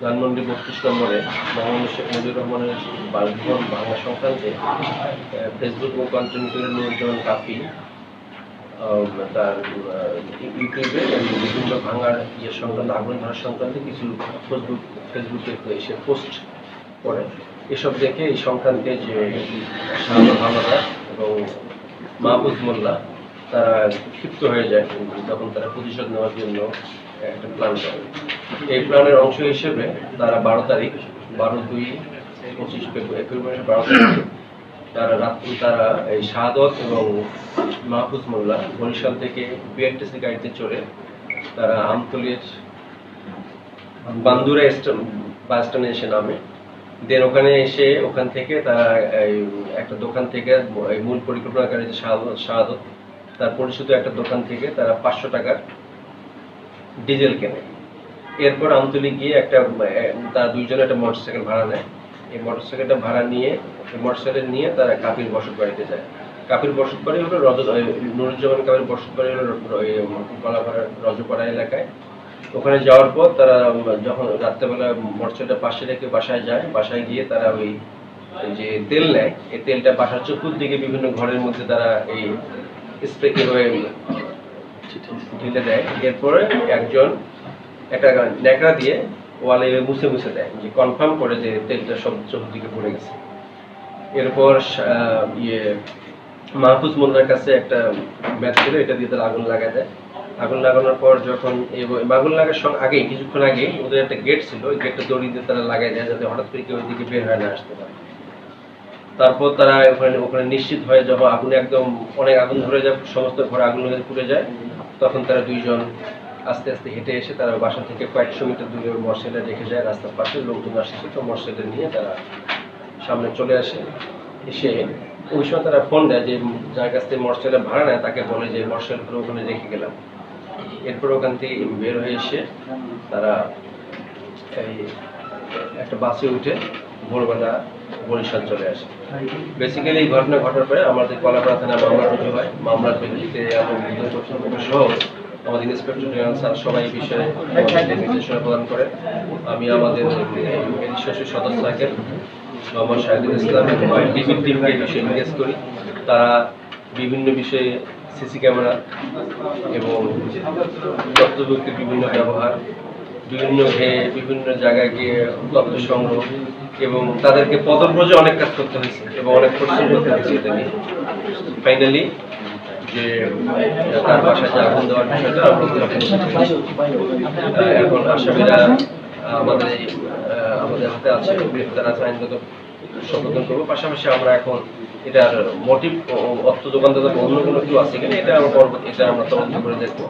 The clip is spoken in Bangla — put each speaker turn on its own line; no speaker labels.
ধানমন্ডি ৩২ নম্বরে বঙ্গবন্ধু শেখ মুজিবুর রহমানের বাসভবন ভাঙা সংক্রান্তে ফেসবুক ও কন্টেন্ট ক্রিয়েটর নুরুজ্জামান কাফি তার ইউটিউবে বিভিন্ন ভাঙার সংক্রান্ত আগুন ধরার সংক্রান্তে কিছু ফেসবুকে এসে পোস্ট করে। এসব দেখে এই সংক্রান্তে যে শাহাদত হাওলাদার এবং মাহফুজ মোল্লা তারা ক্ষিপ্ত হয়ে যায়, তখন তারা প্রতিশোধ নেওয়ার জন্য একটা প্ল্যান করে। এই প্ল্যানের অংশ হিসেবে তারা ১২ তারিখ ১২/২/২৫ ১ তারিখ তারা এই শাহাদত এবং মাহফুজ মোল্লা বরিশাল থেকে বিআরটিসি গাড়িতে চড়ে তারা আমতলীর বান্দুরা বাস স্ট্যান্ডে এসে নামে। দেন ওখান থেকে তারা একটা দোকান থেকে মূল পরিকল্পনাকারী যে শাহাদত তার পরিচিত একটা দোকান থেকে তারা ৫০০ টাকার ডিজেল কেনে। এরপর আমতলী গিয়ে তারা দুইজনে একটা মোটরসাইকেল ভাড়া নেয়। এই মোটরসাইকেলটা ভাড়া নিয়ে তারা কাফির বসত বাড়িতে যায়। কাফির বসত বাড়ি হলো নুরুজ্জামান কাফির বসত বাড়ি হলো কলাপাড়ার রজপাড়া এলাকায়। ওখানে যাওয়ার পর তারা যখন রাত্রেবেলা মোটরসাইকেলটা পাশে রেখে বাসায় যায়, বাসায় গিয়ে তারা ওই যে তেল নেয়, এই তেলটা বাসার চতুর্দিকে বিভিন্ন ঘরের মধ্যে তারা এই স্প্রে করে ঢেলে দেয়। এরপরে একটা ন্যাকড়া দিয়ে ওয়ালে মুছে দেয়, যে কনফার্ম করে যে তেলটা সব চতুর্দিকে পড়ে গেছে। এরপর মাহফুজ মোল্লার কাছে একটা ব্যাগ ছিল, এটা দিয়ে তারা আগুন লাগায় দেয়। আগুন লাগানোর পর যখন আগুন লাগার আগেই কিছুক্ষণ আগে ওদের একটা গেট ছিল, ওই গেটটা দড়ি দিয়ে তারা লাগাই দেয় যাতে হঠাৎ করে কেউ ওইদিকে বের হয়ে না আসতে পারে। তারপর তারা ওখানে নিশ্চিত হয় যখন অনেক আগুন ধরে যায়, সমস্ত ঘরে আগুন লেগে পুড়ে যায়, তখন তারা দুইজন আস্তে আস্তে হেঁটে এসে তারা বাসা থেকে কয়েকশো মিটার দূরে মোটরসাইকেলটা রেখে যায় রাস্তার পাশে। লোকজন আসছে, তো মোটরসাইকেল নিয়ে তারা সামনে চলে আসে। এসে ওই সময় তারা ফোন দেয়, যে যার কাছ থেকে মোটরসাইকেল ভাড়া নেয় তাকে বলে যে মোটরসাইকেল ওখানে রেখে গেলাম। এরপর ওখান থেকে বের হয়ে এসে তারা একটা বাসে উঠে ভোরবেলা বরিশাল চলে আসে। বেসিক্যালি এই ঘটনা ঘটার পরে আমাদের কলাপাড়া থানায় মামলা রুজু হয়। মামলার প্রেক্ষিতে সহ আমাদের ইন্সপেক্টর জেনারেল স্যার সবাই এই বিষয়ে নির্দেশনা প্রদান করে। আমি আমাদের ম্যাজিস্ট্রেটের সদস্য থাকেন মোহাম্মদ শাহিদুল ইসলাম এবং ডিবির টিমকে এই বিষয়ে এনগেজ করি। তারা বিভিন্ন বিষয়ে সিসি ক্যামেরা এবং তথ্যপ্রযুক্তির বিভিন্ন ব্যবহার, বিভিন্ন জায়গায় গিয়ে তথ্য সংগ্রহ এবং তাদেরকে পদব্রজে অনেক কাজ করতে হয়েছে এবং অনেক পরিশ্রম করতে হয়েছে। এটা নিয়ে ফাইনালি যে তার বাসায় যে আগুন দেওয়ার বিষয়টা এখন আসামিরা আমাদের হাতে আছে, গ্রেফতার আছে, আইনগত সংশোধন করবো। পাশাপাশি আমরা এখন এটার মোটিভ অর্থ যোগান অন্য কোনো কেউ আছে কিনা এটা আমরা তদন্ত করে দেখবো।